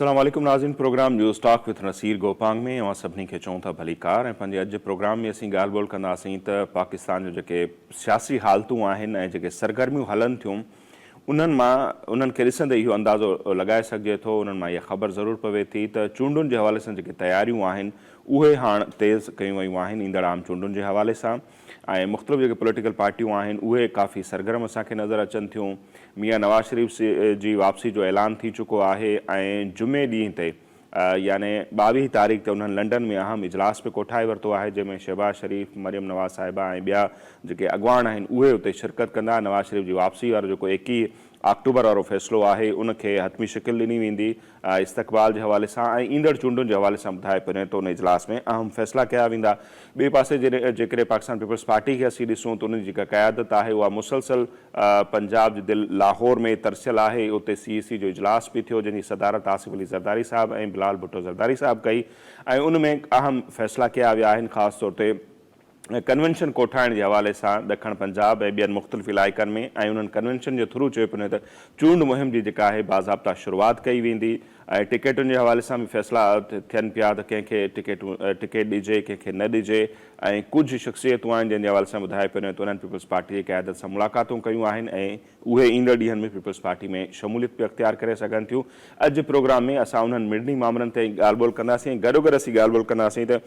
अस्सलाम वालेकुम नाज़रीन, programme news talk with Naseer Gopang में अवां सभिनी खे चऊं था भली कार। ऐं पंहिंजे अॼु प्रोग्राम में असीं ॻाल्हि ॿोल कंदासीं त पाकिस्तान जो जेके सियासी हालतूं आहिनि ऐं जेके सरगर्मियूं हलनि थियूं उन्हनि खे ॾिसंदे इहो अंदाज़ो लॻाए सघिजे थो, उन्हनि मां इहा ख़बर ज़रूरु पवे थी त चूंडुनि जे हवाले सां जेके तयारियूं आहिनि उहे हाणे तेज़ कयूं वयूं आहिनि ईंदड़ आम चूंडुनि जे हवाले सां। ऐं मुख़्तलिफ़ जेके पॉलिटिकल पार्टियूं आहिनि उहे काफ़ी सरगर्म असांखे नज़र अचनि थियूं। मियां नवाज़ शरीफ़ जी वापसी जो ऐलान थी चुको आहे ऐं जुमे ॾींहं ते याने 22 तारीख़ ते उन्हनि लंडन में अहम इजलास बि कोठाए वरितो आहे, जंहिंमें शहबाज शरीफ़, मरियम नवाज़ साहिबा ऐं ॿिया जेके अॻवान आहिनि उहे उते शिरकत कंदा। नवाज़ शरीफ़ जी वापसी वारो जेको 21 अक्टूबर वारो फ़ैसिलो आहे उनखे हतमी शिकिल ॾिनी वेंदी इस्तक़बाल जे हवाले सां ऐं ईंदड़ चूंडुनि जे हवाले सां ॿुधाए पिने थो उन इजलास में अहम फ़ैसिला कया वेंदा। ॿिए पासे जेकॾहिं पाकिस्तान पीपल्स पार्टी खे असीं ॾिसूं त उनजी जेका क़यादत आहे उहा मुसलसल पंजाब जी दिलि लाहौर में तरसियल आहे। उते CEC जो इजलास बि थियो जंहिंजी सदारत आसिफ अली ज़रदारी साहिबु ऐं बिलाल भुट्टो ज़रदारी साहिबु कई ऐं उन में अहम फ़ैसिला कया विया आहिनि, ख़ासि तौर ते कन्वेंशन कोठाइण जे हवाले सां ॾखण पंजाब ऐं ॿियनि मुख़्तलिफ़ इलाइक़नि में। ऐं उन्हनि कन्वेंशन जे थ्रू चयो पियो त चूंड मुहिम जी जेका आहे बाज़ाब्ता शुरूआति कई वेंदी ऐं टिकेटुनि जे हवाले सां बि फ़ैसिला थियनि पिया त कंहिंखे टिकेट ॾिजे, कंहिंखे न ॾिजे। ऐं कुझु शख़्सियतूं आहिनि जंहिंजे हवाले सां ॿुधाए पियो त उन्हनि पीपल्स पार्टी जी क़यादत सां मुलाक़ातूं कयूं आहिनि ऐं उहे ईंदड़ ॾींहंनि में पीपल्स पार्टी में शमूलियत बि अख़्तियार करे सघनि थियूं। अॼु प्रोग्राम में असां उन्हनि मिडनी मामलनि ते ॻाल्हि ॿोल कंदासीं। गॾोगॾु असीं ॻाल्हि ॿोल कंदासीं त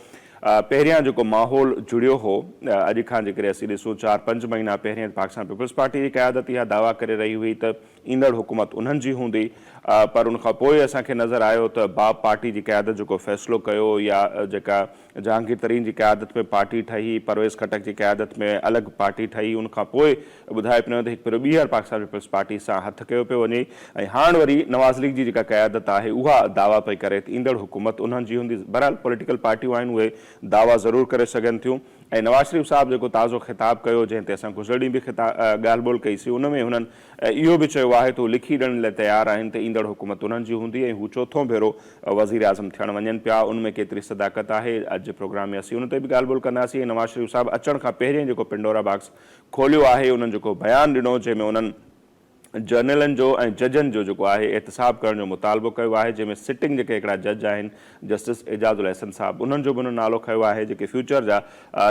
पहिरियां जेको माहौल जुड़ियो हो, अॼु खां जेकॾहिं असीं ॾिसूं 4-5 महीना पहिरियां पाकिस्तान पीपल्स पार्टी जी क़यादत इहा दावा करे रही हुई त ईंदड़ हुकूमत उन्हनि जी हूंदी, पर उनखां पोइ असांखे नज़र आयो त बाप पार्टी जी क़यादत जेको फ़ैसिलो कयो या जेका जहांगीर तरीन जी क़यादत में पार्टी ठही, परवेज़ खटक जी क़यादत में अलॻि पार्टी ठही, उनखां पोइ ॿुधाए पियो त हिकु भेरो ॿीहर पाकिस्तान पीपल्स पार्टी सां हथु कयो पियो वञे ऐं हाणे वरी नवाज़ लीग जी जेका क़यादत आहे उहा दावा पई करे त ईंदड़ हुकूमत उन्हनि जी हूंदी। बहरहाल पॉलिटिकल पार्टियूं आहिनि उहे दावा ज़रूरु करे सघनि थियूं। ऐं नवाज़ शरीफ़ साहिबु जेको ताज़ो ख़िताबु कयो जंहिं ते असां गुज़िर ॾींहुं बि ॻाल्हि ॿोल कईसीं, उन में हुननि इहो बि चयो आहे त हू लिखी ॾियण लाइ तयारु आहिनि त ईंदड़ हुकूमत उन्हनि जी हूंदी ऐं हू चोथों भेरो वज़ीर आज़म थियणु वञनि पिया। उनमें केतिरी सदाकत आहे अॼु प्रोग्राम में असीं उन ते बि ॻाल्हि ॿोल कंदासीं। ऐं नवाज़ शरीफ़ साहिबु अचण खां पहिरियों जेको पिंडोरा बॉक्स खोलियो आहे उन्हनि जेको बयानु ॾिनो जंहिंमें उन्हनि जर्नलनि जो ऐं जजनि जो जेको आहे एहतिसाब करण जो मुतालबो कयो आहे, जंहिंमें सिटिंग जेके हिकिड़ा जज आहिनि जस्टिस एजाज़ुल अहसन साहिबु उन्हनि जो बि उन्हनि नालो खयो आहे, जेके फ्यूचर जा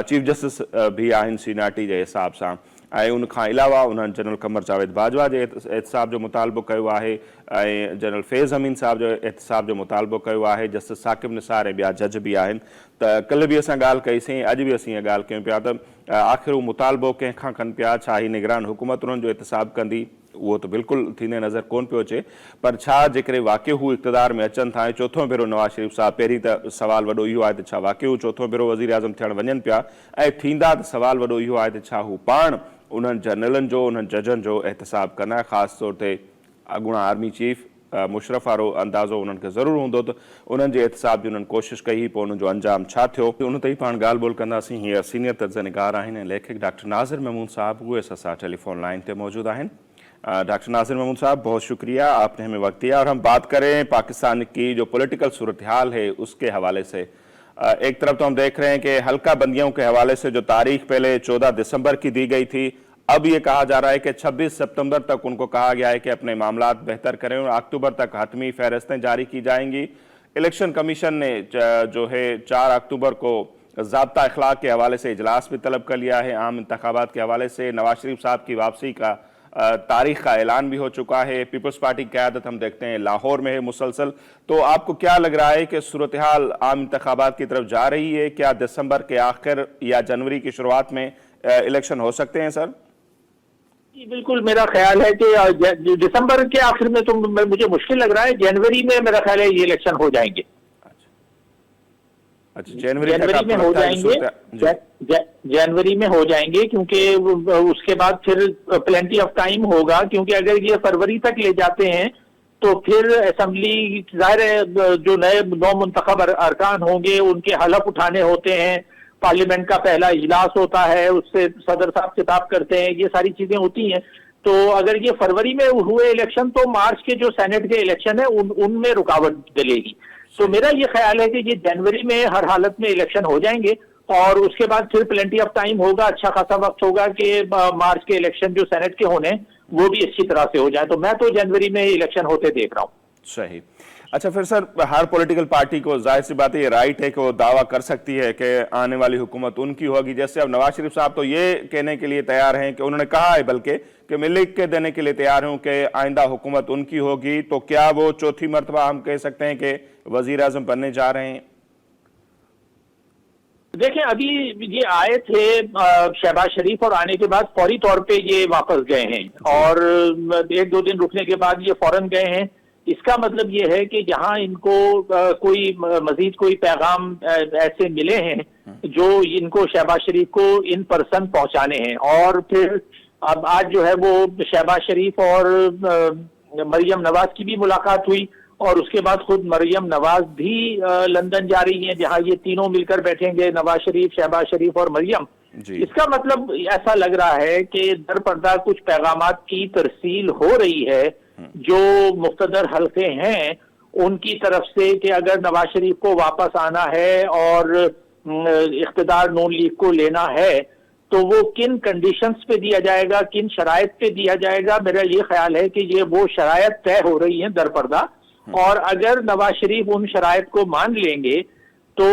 चीफ जस्टिस बि आहिनि सीनियारिटी जे हिसाब सां। ऐं उनखां अलावा उन्हनि जनरल कमर जावेद बाजवा जे एहतिसाब जो मुतालबो कयो आहे ऐं जनरल फैज़ अमीन साहिब जो एहतिसाब जो मुतालबो कयो आहे। जस्टिस साकिब निसार ऐं ॿिया जज बि आहिनि। त कल्ह बि असां ॻाल्हि कईसीं, अॼु बि असीं इहा ॻाल्हि कयूं पिया त आख़िर हू मुतालबो कंहिंखां कनि पिया, छा ही निगरान हुकूमत उन्हनि जो एहतिसाब कंदी, उहो त बिल्कुलु थींदे नज़र कोन पियो अचे। पर छा जेकॾहिं वाक़ई हू इक़्तिदार में अचनि था ऐं चोथों भेरो नवाज़ शरीफ़ साहिबु, पहिरीं त सवाल वॾो इहो आहे त छा वाक़ई हू चोथों भेरो वज़ीर आज़म थियणु वञनि पिया, ऐं थींदा त सवाल वॾो इहो आहे त छा हू पाण उन्हनि जनरलनि जो, उन्हनि जजनि जो एहतिसाब कंदा। ख़ासि तौर ते अॻूणा आर्मी चीफ मुशरफ वारो अंदाज़ो उन्हनि खे ज़रूरु हूंदो त उन्हनि जे एहतिसाब जी उन्हनि कोशिशि कई, पोइ उन्हनि जो अंजाम छा थियो उन ते ई पाण ॻाल्हि ॿोल कंदासीं। हींअर सीनियर तर्ज़निगार आहिनि ऐं लेखक डॉक्टर नाज़िर महमूद साहब, उहे असां टेलीफोन लाइन ते मौजूद आहिनि। डॉक्टर नाज़िर महमूद साहब, बहुत शुक्रिया, आपने हमें वक्त दिया। और हम बात करें पाकिस्तान की जो पॉलिटिकल सूरत हाल है उसके हवाले से, एक तरफ तो हम देख रहे हैं कि हल्का बंदियों के हवाले से जो तारीख पहले 14 दिसंबर की दी गई थी, अब ये कहा जा रहा है कि 26 सितंबर तक उनको कहा गया है कि अपने मामलात बेहतर करें और अक्टूबर तक हतमी फहरिस्तें जारी की जाएंगी। इलेक्शन कमीशन ने जो है 4 अक्टूबर को ज़ाब्ता अखलाक के हवाले से इजलास भी तलब कर लिया है। आम इंतखाबात के हवाले से नवाज शरीफ साहब की वापसी का तारीख का ऐलान भी हो चुका है। पीपल्स पार्टी की क़यादत हम देखते हैं लाहौर में है मुसलसल। तो आपको क्या लग रहा है कि सूरत हाल आम इंतखाबात की तरफ जा रही है? क्या दिसंबर के आखिर या जनवरी की शुरुआत में इलेक्शन हो सकते हैं सर? बिल्कुल, मेरा ख्याल है कि दिसंबर के आखिर में तो मुझे मुश्किल लग रहा है, जनवरी में मेरा ख्याल है ये इलेक्शन हो जाएंगे। अच्छा, जनवरी में हो जाएंगे, जनवरी में हो जाएंगे, क्योंकि उसके बाद फिर प्लेंटी ऑफ टाइम होगा। क्योंकि अगर ये फरवरी तक ले जाते हैं तो फिर असेंबली, जाहिर है जो नए 9 मुंतखब अरकान होंगे उनके हलफ उठाने होते हैं, पार्लियामेंट का पहला इजलास होता है, उससे सदर साहब खिताब करते हैं, ये सारी चीजें होती हैं। तो अगर ये फरवरी में हुए इलेक्शन तो मार्च के जो सेनेट के इलेक्शन है उनमें रुकावट डलेगी। तो मेरा ये ख्याल है कि ये जनवरी में हर हालत में इलेक्शन हो जाएंगे और उसके बाद फिर प्लेंटी ऑफ टाइम होगा, अच्छा खासा वक्त होगा कि मार्च के इलेक्शन जो सेनेट के होने वो भी अच्छी तरह से हो जाए। तो मैं तो जनवरी में इलेक्शन होते देख रहा हूँ। सही। اچھا پھر سر ہر پولیٹیکل پارٹی کو ظاہر سی بات ہے یہ رائٹ ہے کہ وہ دعویٰ کر سکتی ہے کہ آنے والی حکومت ان کی ہوگی، جیسے اب نواز شریف صاحب تو یہ کہنے کے لیے تیار ہیں کہ انہوں نے کہا ہے بلکہ کہ میں لکھ کے دینے کے لیے تیار ہوں کہ آئندہ حکومت ان کی ہوگی، تو کیا وہ چوتھی مرتبہ ہم کہہ سکتے ہیں کہ وزیر اعظم بننے جا رہے ہیں؟ دیکھیں ابھی یہ آئے تھے شہباز شریف اور آنے کے بعد فوری طور پہ یہ واپس گئے ہیں اور ایک دو دن رکنے کے بعد یہ فوراً گئے ہیں. اس کا مطلب یہ ہے کہ جہاں ان کو کوئی مزید کوئی پیغام ایسے ملے ہیں جو ان کو شہباز شریف کو ان پرسن پہنچانے ہیں. اور پھر اب آج جو ہے وہ شہباز شریف اور مریم نواز کی بھی ملاقات ہوئی اور اس کے بعد خود مریم نواز بھی لندن جا رہی ہیں جہاں یہ تینوں مل کر بیٹھیں گے، نواز شریف، شہباز شریف اور مریم. اس کا مطلب ایسا لگ رہا ہے کہ در پردہ کچھ پیغامات کی ترسیل ہو رہی ہے جو مقتدر حلقے ہیں ان کی طرف سے کہ اگر نواز شریف کو واپس آنا ہے اور اقتدار نون لیگ کو لینا ہے تو وہ کن کنڈیشنز پہ دیا جائے گا، کن شرائط پہ دیا جائے گا. میرا یہ خیال ہے کہ یہ وہ شرائط طے ہو رہی ہیں در پردہ، اور اگر نواز شریف ان شرائط کو مان لیں گے تو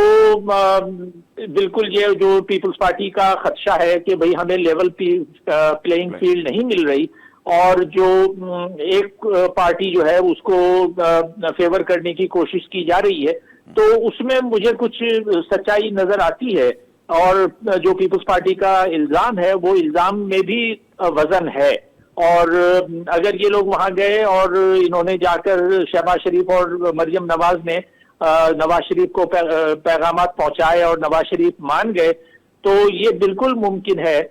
بالکل یہ جو پیپلز پارٹی کا خدشہ ہے کہ بھئی ہمیں لیول پلینگ فیلڈ نہیں مل رہی اور جو ایک پارٹی جو ہے اس کو فیور کرنے کی کوشش کی جا رہی ہے، تو اس میں مجھے کچھ سچائی نظر آتی ہے. اور جو پیپلز پارٹی کا الزام ہے وہ الزام میں بھی وزن ہے. اور اگر یہ لوگ وہاں گئے اور انہوں نے جا کر شہباز شریف اور مریم نواز نے نواز شریف کو پیغامات پہنچائے اور نواز شریف مان گئے تو یہ بالکل ممکن ہے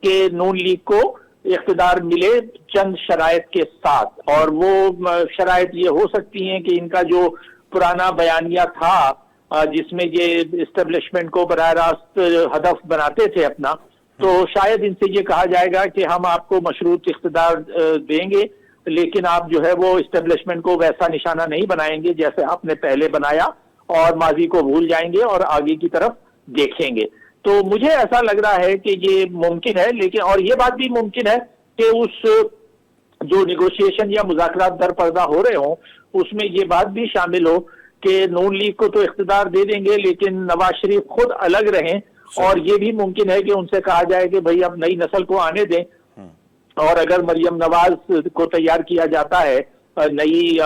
کہ نون لیگ کو اقتدار ملے چند شرائط کے ساتھ. اور وہ شرائط یہ ہو سکتی ہیں کہ ان کا جو پرانا بیانیہ تھا جس میں یہ اسٹیبلشمنٹ کو براہ راست ہدف بناتے تھے اپنا، تو شاید ان سے یہ کہا جائے گا کہ ہم آپ کو مشروط اقتدار دیں گے لیکن آپ جو ہے وہ اسٹیبلشمنٹ کو ویسا نشانہ نہیں بنائیں گے جیسے آپ نے پہلے بنایا اور ماضی کو بھول جائیں گے اور آگے کی طرف دیکھیں گے. تو مجھے ایسا لگ رہا ہے کہ یہ ممکن ہے. لیکن اور یہ بات بھی ممکن ہے کہ اس جو نیگوشیشن یا مذاکرات در پردہ ہو رہے ہوں اس میں یہ بات بھی شامل ہو کہ نون لیگ کو تو اقتدار دے دیں گے لیکن نواز شریف خود الگ رہیں. اور یہ بھی ممکن ہے کہ ان سے کہا جائے کہ بھئی اب نئی نسل کو آنے دیں، اور اگر مریم نواز کو تیار کیا جاتا ہے نئی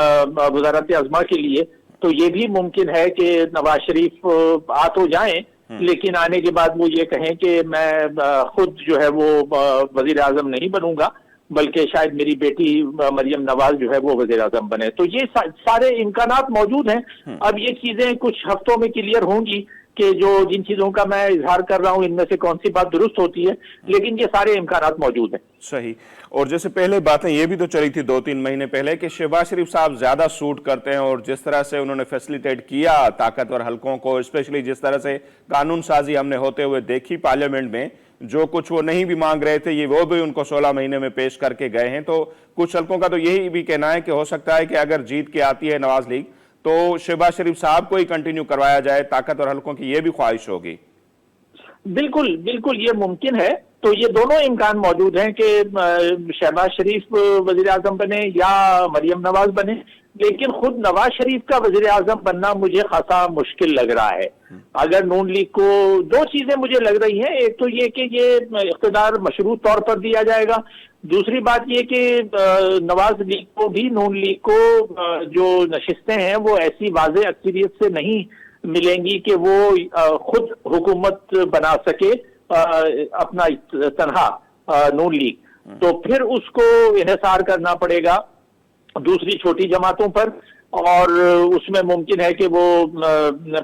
وزارت عظمیٰ کے لیے تو یہ بھی ممکن ہے کہ نواز شریف آ تو جائیں لیکن آنے کے بعد وہ یہ کہیں کہ میں خود جو ہے وہ وزیر اعظم نہیں بنوں گا بلکہ شاید میری بیٹی مریم نواز جو ہے وہ وزیر اعظم بنے. تو یہ سارے امکانات موجود ہیں. اب یہ چیزیں کچھ ہفتوں میں کلیئر ہوں گی کہ جو جن چیزوں کا میں اظہار کر رہا ہوں ان میں سے کون سی بات درست ہوتی ہے، لیکن یہ سارے امکانات موجود ہیں. صحیح. اور جیسے پہلے باتیں یہ بھی تو چلی تھی 2-3 مہینے پہلے کہ شہباز شریف صاحب زیادہ سوٹ کرتے ہیں اور جس طرح سے انہوں نے فیسلیٹیٹ کیا طاقتور حلقوں کو، اسپیشلی جس طرح سے قانون سازی ہم نے ہوتے ہوئے دیکھی پارلیمنٹ میں، جو کچھ وہ نہیں بھی مانگ رہے تھے یہ وہ بھی ان کو 16 مہینے میں پیش کر کے گئے ہیں. تو کچھ حلقوں کا تو یہی بھی کہنا ہے کہ ہو سکتا ہے کہ اگر جیت کے آتی ہے نواز لیگ تو شہباز شریف صاحب کو ہی کنٹینیو کروایا جائے. طاقتور حلقوں کی یہ بھی خواہش ہوگی. بالکل بالکل یہ ممکن ہے. تو یہ دونوں امکان موجود ہیں کہ شہباز شریف وزیر اعظم بنے یا مریم نواز بنے، لیکن خود نواز شریف کا وزیر اعظم بننا مجھے خاصا مشکل لگ رہا ہے. اگر نون لیگ کو دو چیزیں مجھے لگ رہی ہیں، ایک تو یہ کہ یہ اقتدار مشروط طور پر دیا جائے گا، دوسری بات یہ کہ نواز لیگ کو بھی نون لیگ کو جو نشستیں ہیں وہ ایسی واضح اکثریت سے نہیں ملیں گی کہ وہ خود حکومت بنا سکے اپنا تنہا نون لیگ. تو پھر اس کو انحصار کرنا پڑے گا دوسری چھوٹی جماعتوں پر، اور اس میں ممکن ہے کہ وہ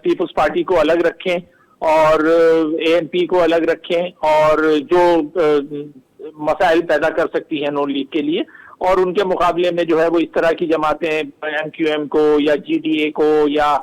پیپلز پارٹی کو الگ رکھیں اور اے این پی کو الگ رکھیں اور جو مسائل پیدا کر سکتی ہیں نون لیگ کے لیے، اور ان کے مقابلے میں جو ہے وہ اس طرح کی جماعتیں ایم کیو ایم کو یا جی ڈی اے کو یا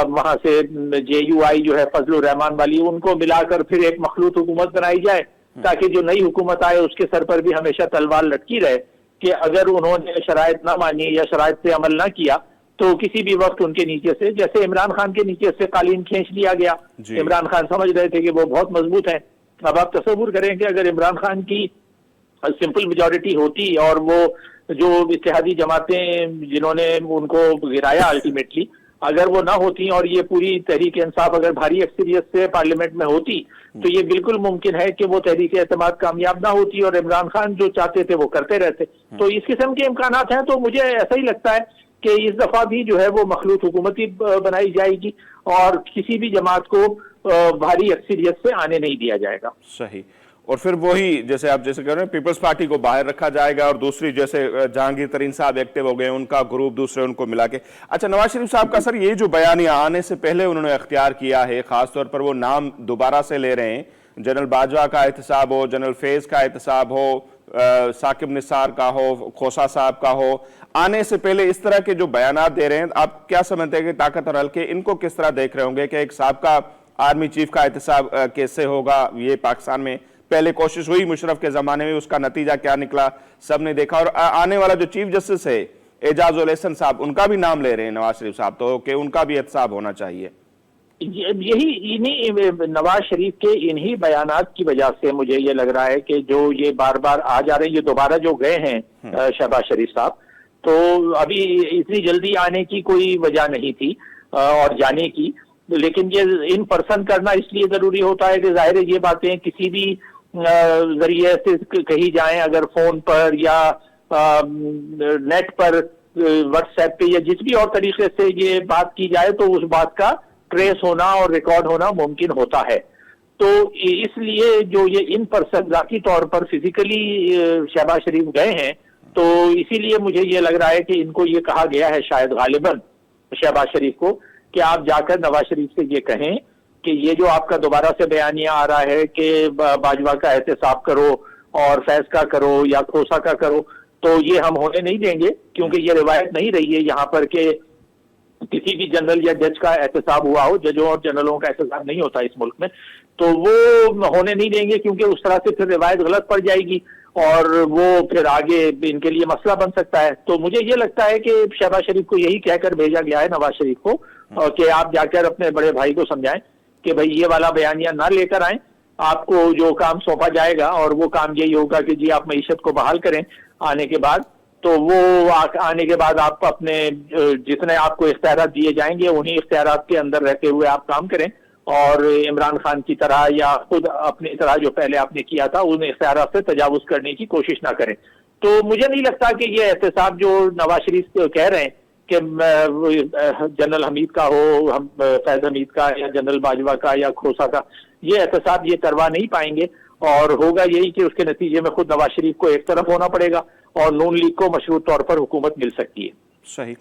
وہاں سے جے یو آئی جو ہے فضل الرحمان والی، ان کو ملا کر پھر ایک مخلوط حکومت بنائی جائے تاکہ جو نئی حکومت آئے اس کے سر پر بھی ہمیشہ تلوار لٹکی رہے کہ اگر انہوں نے شرائط نہ مانی یا شرائط پہ عمل نہ کیا تو کسی بھی وقت ان کے نیچے سے، جیسے عمران خان کے نیچے سے قالین کھینچ لیا گیا. عمران خان سمجھ رہے تھے کہ وہ بہت مضبوط ہیں. اب آپ تصور کریں کہ اگر عمران خان کی सिंपल मेजॉरिटी होती और वो जो इत्तेहादी जमातें जिन्होंने उनको गिराया अल्टीमेटली, अगर वो ना होती और ये पूरी तहरीक इंसाफ अगर भारी अक्सरियत से पार्लियामेंट में होती तो ये बिल्कुल मुमकिन है कि वो तहरीक एतमाद कामयाब ना होती और इमरान खान जो चाहते थे वो करते रहते। तो इस किस्म के इम्कानात हैं। तो मुझे ऐसा ही लगता है कि इस दफा भी जो है वो मखलूत हुकूमत ही बनाई जाएगी और किसी भी जमात को भारी अक्सरियत से आने नहीं दिया जाएगा। सही। और फिर वही जैसे आप जैसे कह रहे हैं पीपल्स पार्टी को बाहर रखा जाएगा और दूसरी जैसे जहांगीर तरीन साहब एक्टिव हो गए उनका ग्रुप दूसरे उनको मिला के। अच्छा, नवाज शरीफ साहब का सर ये जो बयानिया आने से पहले उन्होंने इख्तियार किया है, खासतौर पर वो नाम दोबारा से ले रहे हैं, जनरल बाजवा का एहतसाब हो, जनरल फैज का एहतसाब हो, साकिब निसार का हो, खोसा साहब का हो, आने से पहले इस तरह के जो बयानात दे रहे हैं, आप क्या समझते हैं कि ताकत और हल्के इनको किस तरह देख रहे होंगे कि एक साहब का आर्मी चीफ का एहतसाब कैसे होगा? ये पाकिस्तान में पहले कोशिश हुई मुशर्रफ के जमाने में, उसका नतीजा क्या निकला सबने देखा। और आने वाला जो चीफ जस्टिस है एजाज उल एहसन साहब, उनका भी नाम ले रहे हैं नवाज शरीफ साहब, तो कि उनका भी एहतसाब होना चाहिए। यही इन्हीं नवाज शरीफ के इन्हीं बयानात की वजह से मुझे ये लग रहा है कि जो ये बार बार आ जा रहे हैं, ये दोबारा जो गए हैं शहबाज शरीफ साहब, तो अभी इतनी जल्दी आने की कोई वजह नहीं थी और जाने की, लेकिन ये इन पर्सन करना इसलिए जरूरी होता है कि जाहिर है ये बातें किसी भी जरिए से कही जाएं, अगर फोन पर या नेट पर, व्हाट्सएप पे या जिस भी और तरीके से ये बात की जाए तो उस बात का ट्रेस होना और रिकॉर्ड होना मुमकिन होता है। तो इसलिए जो ये इन पर्सन जाती तौर पर फिजिकली शहबाज शरीफ गए हैं, तो इसीलिए मुझे ये लग रहा है कि इनको ये कहा गया है शायद गालिबन शहबाज शरीफ को कि आप जाकर नवाज शरीफ से ये कहें कि ये जो आपका दोबारा से बयानिया आ रहा है कि बाजवा का एहतसाब करो और फैज का करो या खोसा का करो, तो ये हम होने नहीं देंगे, क्योंकि ये रिवायत नहीं रही है यहाँ पर कि किसी भी जनरल या जज का एहतसाब हुआ हो। जजों और जनरलों का एहतसाब नहीं होता इस मुल्क में, तो वो होने नहीं देंगे, क्योंकि उस तरह से फिर रिवायत गलत पड़ जाएगी और वो फिर आगे इनके लिए मसला बन सकता है। तो मुझे ये लगता है कि शहबाज शरीफ को यही कहकर भेजा गया है नवाज शरीफ को कि आप जाकर अपने बड़े भाई को समझाएं कि भाई ये वाला बयानिया ना लेकर आए, आपको जो काम सौंपा जाएगा और वो काम यही होगा कि जी आप मईशत को बहाल करें आने के बाद, तो वो आने के बाद आप अपने जितने आपको इख्तियारात दिए जाएंगे उन्हीं इख्तियारात के अंदर रहते हुए आप काम करें और इमरान खान की तरह या खुद अपनी तरह जो पहले आपने किया था उन इख्तियारात से तजावुज करने की कोशिश ना करें। तो मुझे नहीं लगता कि ये एहतसाब जो नवाज शरीफ कह रहे हैं कि जनरल हमीद का हो, फैज हमीद का या जनरल बाजवा का या खोसा का, ये एहतसाब ये करवा नहीं पाएंगे और होगा यही कि उसके नतीजे में खुद नवाज शरीफ को एक तरफ होना पड़ेगा और नून लीग को मशरूत तौर पर हुकूमत मिल सकती है। सही।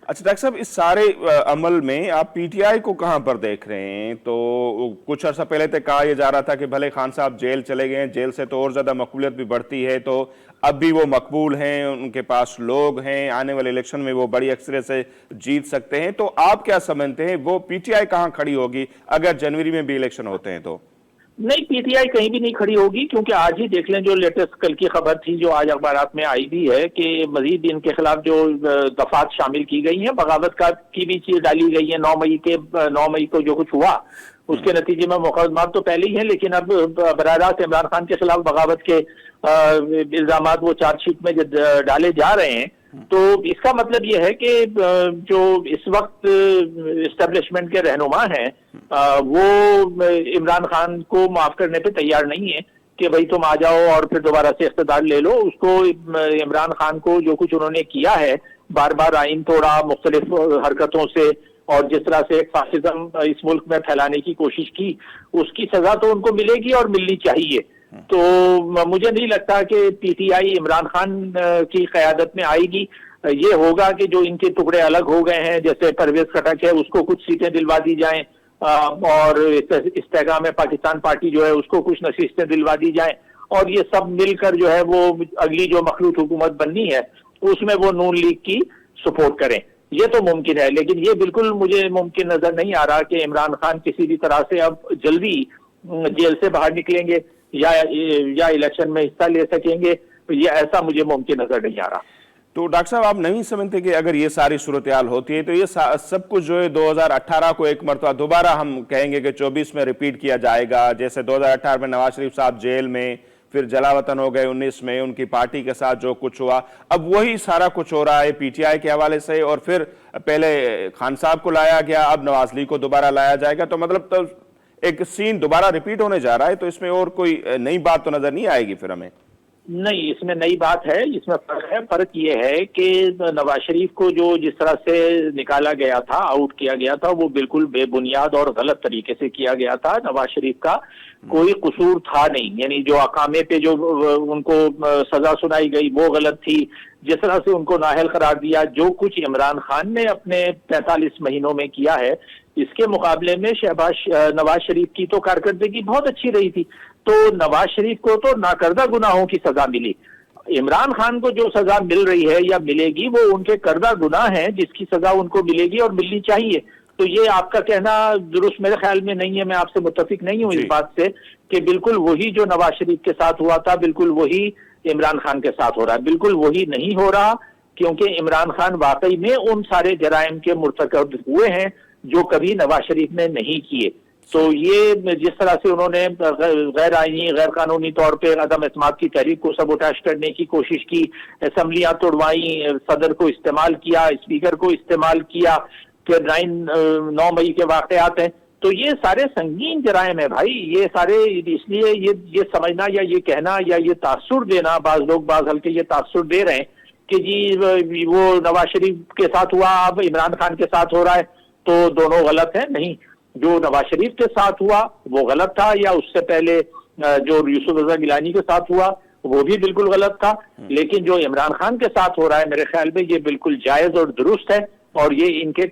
अच्छा डॉक्टर साहब, इस सारे अमल में आप पीटीआई को कहां पर देख रहे हैं? तो कुछ अर्सा पहले तक कहा यह जा रहा था कि भले खान साहब जेल चले गए, जेल से तो और ज्यादा मकबूलियत भी बढ़ती है, तो अब भी वो मकबूल हैं, उनके पास लोग हैं, आने वाले इलेक्शन में वो बड़ी अक्सरियत से जीत सकते हैं। तो आप क्या समझते हैं वो पीटीआई कहां खड़ी होगी अगर जनवरी में भी इलेक्शन होते हैं? तो नहीं, पीटीआई कहीं भी नहीं खड़ी होगी, क्योंकि आज ही देख लें जो लेटेस्ट कल की खबर थी जो आज अखबारात में आई भी है कि मजीद इनके खिलाफ जो दफात शामिल की गई हैं, बगावत का की भी चीज डाली गई है। 9 मई को जो कुछ हुआ उसके नतीजे में मुकदमात तो पहले ही है, लेकिन अब बराह रास्त इमरान खान के खिलाफ बगावत के इल्जाम वो चार्जशीट में डाले जा रहे हैं। तो इसका मतलब ये है कि जो इस वक्त इस्टेब्लिशमेंट के रहनुमा हैं वो इमरान खान को माफ करने पे तैयार नहीं है कि भाई तुम आ जाओ और फिर दोबारा से इख्तियार ले लो। उसको इमरान खान को जो कुछ उन्होंने किया है, बार बार आइन तोड़ा मुख्तलिफ हरकतों से और जिस तरह से एक फासिज्म इस मुल्क में फैलाने की कोशिश की, उसकी सजा तो उनको मिलेगी और मिलनी चाहिए। तो मुझे नहीं लगता कि पीटीआई इमरान खान की क़यादत में आएगी। ये होगा कि जो इनके टुकड़े अलग हो गए हैं, जैसे परवेज खटक है, उसको कुछ सीटें दिलवा दी जाएं और इस्तेहकाम में पाकिस्तान पार्टी जो है उसको कुछ नशीस्तें दिलवा दी जाएं और ये सब मिलकर जो है वो अगली जो मखलूत हुकूमत बननी है उसमें वो नून लीग की सपोर्ट करें। ये तो मुमकिन है, लेकिन ये बिल्कुल मुझे मुमकिन नजर नहीं आ रहा कि इमरान खान किसी भी तरह से अब जल्दी जेल से बाहर निकलेंगे या इलेक्शन में हिस्सा ले सकेंगे। ये ऐसा मुझे मुमकिन नजर नहीं आ रहा। तो डॉक्टर साहब, आप नहीं समझते कि अगर ये सारी सूरत हाल होती है तो ये सब कुछ जो है 2018 को एक मरतबा दोबारा हम कहेंगे कि 24 में रिपीट किया जाएगा? जैसे 2018 में नवाज शरीफ साहब जेल में, फिर जलावतन हो गए 19 में, उनकी पार्टी के साथ जो कुछ हुआ, अब वही सारा कुछ हो रहा है पीटीआई के हवाले से, और फिर पहले खान साहब को लाया गया, अब नवाज लीग को दोबारा लाया जाएगा, तो मतलब तो एक सीन दोबारा रिपीट होने जा रहा है। तो इसमें और कोई नई बात तो नजर नहीं आएगी फिर हमें? नहीं, इसमें नई बात है, इसमें फर्क है। फर्क ये है कि नवाज शरीफ को जो जिस तरह से निकाला गया था, आउट किया गया था, वो बिल्कुल बेबुनियाद और गलत तरीके से किया गया था। नवाज शरीफ का कोई कसूर था नहीं, यानी जो अकामे पे जो उनको सजा सुनाई गई वो गलत थी। जिस तरह से उनको नाअहल करार दिया, जो कुछ इमरान खान ने अपने 45 महीनों में किया है, इसके मुकाबले में नवाज शरीफ की तो कारकर्दगी बहुत अच्छी रही थी। तो नवाज शरीफ को तो नाकर्दा गुनाहों की सजा मिली। इमरान खान को जो सजा मिल रही है या मिलेगी वो उनके करदा गुनाह है, जिसकी सजा उनको मिलेगी और मिलनी चाहिए। तो ये आपका कहना दुरुस्त मेरे ख्याल में नहीं है, मैं आपसे मुत्तफिक नहीं हूं इस बात से कि बिल्कुल वही जो नवाज शरीफ के साथ हुआ था बिल्कुल वही इमरान खान के साथ हो रहा है। बिल्कुल वही नहीं हो रहा, क्योंकि इमरान खान वाकई में उन सारे जराइम के मुर्तकब हुए हैं जो कभी नवाज शरीफ ने नहीं किए। तो ये जिस तरह से उन्होंने गैर आईनी गैर कानूनी तौर पे अदम एतमाद की तहरीक को सबोटाश करने की कोशिश की, असेंबलियां तोड़वाई, सदर को इस्तेमाल किया, स्पीकर को इस्तेमाल किया, फिर 9 मई के वाकयात हैं, तो ये सारे संगीन जराइम है भाई। ये सारे इसलिए ये समझना या ये कहना या ये तासुर देना, बाज लोग बाज हल्के ये तासुर दे रहे हैं कि जी वो नवाज शरीफ के साथ हुआ अब इमरान खान के साथ हो रहा है तो दोनों गलत है। नहीं, जो नवाज शरीफ के साथ हुआ वो गलत था, या उससे पहले जो यूसुफ रजा गिलानी के साथ हुआ वो भी बिल्कुल गलत था। लेकिन जो इमरान खान के साथ हो रहा है मेरे ख्याल में ये बिल्कुल जायज और दुरुस्त है, और ये इनके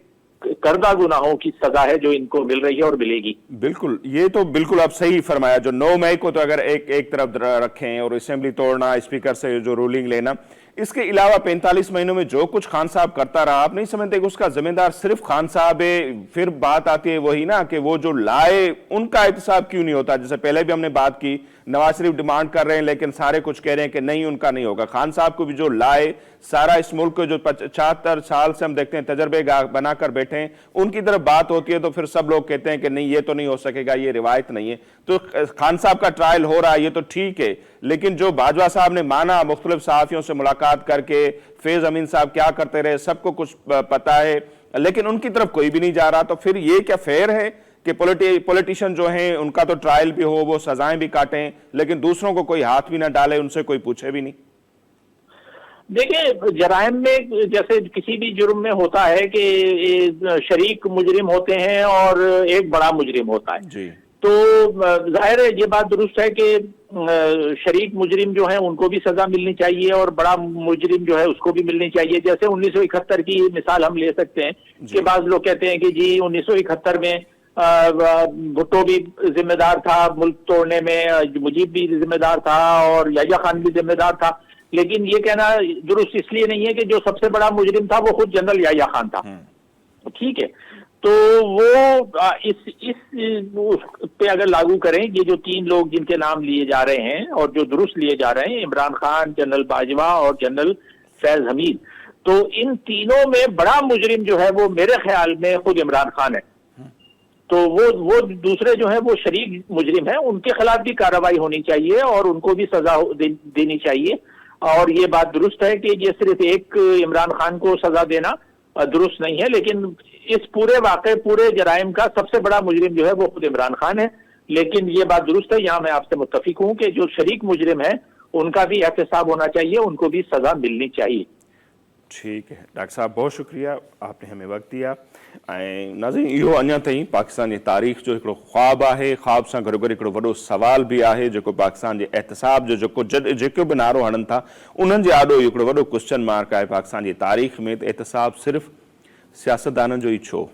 करदा गुनाहों की सजा है जो इनको मिल रही है और मिलेगी। बिल्कुल, ये तो बिल्कुल आप सही फरमाया। जो 9 मई को तो अगर एक तरफ रखें और असेंबली तोड़ना, स्पीकर से जो रूलिंग लेना, इसके अलावा 45 महीनों में जो कुछ खान साहब करता रहा, आप नहीं समझते कि उसका जिम्मेदार सिर्फ खान साहब है? फिर बात आती है वही ना कि वो जो लाए उनका एहतसाब क्यों नहीं होता? जैसे पहले भी हमने बात की, नवाज शरीफ डिमांड कर रहे हैं लेकिन सारे कुछ कह रहे हैं कि नहीं उनका नहीं होगा। खान साहब को भी जो लाए, सारा इस मुल्क को जो 75 साल से हम देखते हैं तजर्बे बनाकर बैठे हैं, उनकी तरफ बात होती है तो फिर सब लोग कहते हैं कि नहीं ये तो नहीं हो सकेगा, ये रिवायत नहीं है। तो खान साहब का ट्रायल हो रहा है ये तो ठीक है, लेकिन जो बाजवा साहब ने माना, मुख्तलिफ सहाफियों से मुलाकात करके, फैज अमीन साहब क्या करते रहे सबको कुछ पता है, लेकिन उनकी तरफ कोई भी नहीं जा रहा। तो फिर ये क्या फेयर है कि पॉलिटिशियन जो हैं उनका तो ट्रायल भी हो, वो सजाएं भी काटें, लेकिन दूसरों को कोई हाथ भी ना डाले, उनसे कोई पूछे भी नहीं? देखिए, जराइम में जैसे किसी भी जुर्म में होता है कि शरीक मुजरिम होते हैं और एक बड़ा मुजरिम होता है जी। तो जाहिर है ये बात दुरुस्त है कि शरीक मुजरिम जो है उनको भी सजा मिलनी चाहिए और बड़ा मुजरिम जो है उसको भी मिलनी चाहिए। जैसे 1971 की मिसाल हम ले सकते हैं कि बाज लोग कहते हैं कि जी 1971 में भुट्टो भी जिम्मेदार था मुल्क तोड़ने में, मुजीब भी जिम्मेदार था और याह्या खान भी जिम्मेदार था। लेकिन ये कहना दुरुस्त इसलिए नहीं है कि जो सबसे बड़ा मुजरिम था वो खुद जनरल याह्या खान था। ठीक है, तो वो इस पे अगर लागू करें, ये जो 3 लोग जिनके नाम लिए जा रहे हैं और जो दुरुस्त लिए जा रहे हैं, इमरान खान, जनरल बाजवा और जनरल फैज हमीद, तो इन तीनों में बड़ा मुजरिम जो है वो मेरे ख्याल में खुद इमरान खान है। तो वो दूसरे जो है वो शरीक मुजरिम है, उनके खिलाफ भी कार्रवाई होनी चाहिए और उनको भी सजा देनी चाहिए। और ये बात दुरुस्त है कि ये सिर्फ एक इमरान खान को सजा देना दुरुस्त नहीं है, लेकिन इस पूरे वाक़े पूरे जराइम का सबसे बड़ा मुजरिम जो है वो खुद इमरान खान है। लेकिन ये बात दुरुस्त है, यहाँ मैं आपसे मुत्तफिक हूँ कि जो शरीक मुजरिम है उनका भी एहतसाब होना चाहिए, उनको भी सजा मिलनी चाहिए। ठीक है डॉक्टर साहब, बहुत शुक्रिया, आपने हमें वक्त दिया। नाज़रीन, इहो अञा ताईं पाकिस्तान जी तारीख़ जो हिकिड़ो ख्वाब आहे, ख्वाब सां गॾोगॾु हिकिड़ो वॾो सवाल बि आहे जेको पाकिस्तान जे एहतसाब जो जेको बि नारो हणनि था उन्हनि जे आॾो हिकिड़ो वॾो क्वेश्चन मार्क आहे पाकिस्तान जी तारीख़ में। त एहतसाब सिर्फ़ु सियासतदाननि जो ई छो?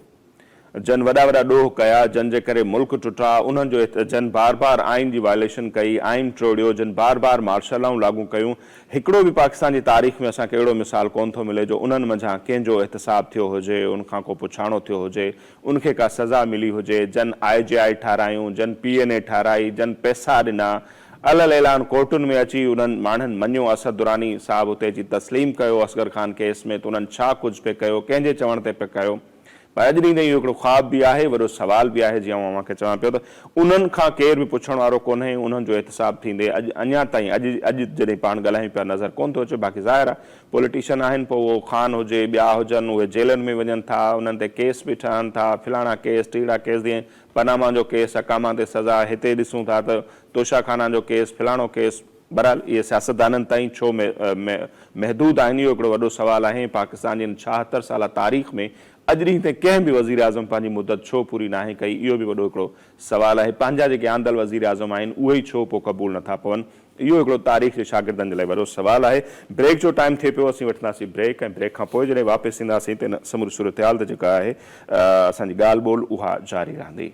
जन वॾा वॾा ॾोह कया, जन जे करे मुल्क टुटा, उन्हनि जो जन बार बार आइन जी वायलेशन कई, आइन टोड़ियो, जन बार बार मार्शल लॉ लागू कयूं। हिकिड़ो बि पाकिस्तान जी तारीख़ में असांखे अहिड़ो मिसाल कोन थो मिले जो उन्हनि मंझां कंहिंजो एहतसाब थियो हुजे, उनखां को पुछाणो थियो हुजे, उनखे का सज़ा मिली हुजे। जन IGI ठारायूं, जन PNA ठाराई, जन पैसा ॾिना, अलल ऐलान कोर्टुनि में अची उन्हनि माण्हुनि मञियो, असद दुरानी साहब हुते अची तस्लीम कयो असगर खान केस में, त उन्हनि छा कुझु पे कयो, कंहिंजे चवण ते पे कयो। पर अॼु ॾींहुं ताईं इहो हिकिड़ो ख़्वाब बि आहे, वॾो सुवाल बि आहे। जीअं मां तव्हांखे चवां पियो त उन्हनि खां केरु बि पुछण वारो कोन्हे, उन्हनि जो एहतिसाब थींदे अञा ताईं अॼु जॾहिं पाण ॻाल्हायूं पिया नज़र कोन थो अचे। बाक़ी ज़ाहिर आहे पॉलिटिशियन आहिनि, पोइ उहो ख़ान हुजे ॿिया हुजनि, उहे जेलनि में वञनि था, उन्हनि ते केस बि ठहनि था, फलाणा केस टीड़ा केस, जीअं पनामा जो केस, अकामा ते सज़ा, हिते ॾिसूं था त तोशाखाना जो केस, फलाणो केस। बहरहाल इहे सियासतदाननि ताईं छो महदूद आहिनि, इहो हिकिड़ो वॾो सुवाल आहे। पाकिस्तान जी 76 साल तारीख़ में अॼु ॾींहुं ताईं कंहिं बि वज़ीर आज़म पंहिंजी मुदत छो पूरी नाहे कई, इहो बि वॾो हिकिड़ो सुवाल आहे। पंहिंजा जेके आंदल वज़ीर आज़म आहिनि उहे ई छो पोइ क़बूल नथा पवनि, इहो हिकिड़ो तारीख़ जे शागिर्दनि जे लाइ वॾो सुवाल आहे। ब्रेक जो टाइम थिए पियो, असीं वठंदासीं ब्रेक, ऐं ब्रेक खां पोइ जॾहिं वापसि ईंदासीं त समूरी सूरत हाल त जेका आहे असांजी ॻाल्हि ॿोल उहा जारी रहंदी।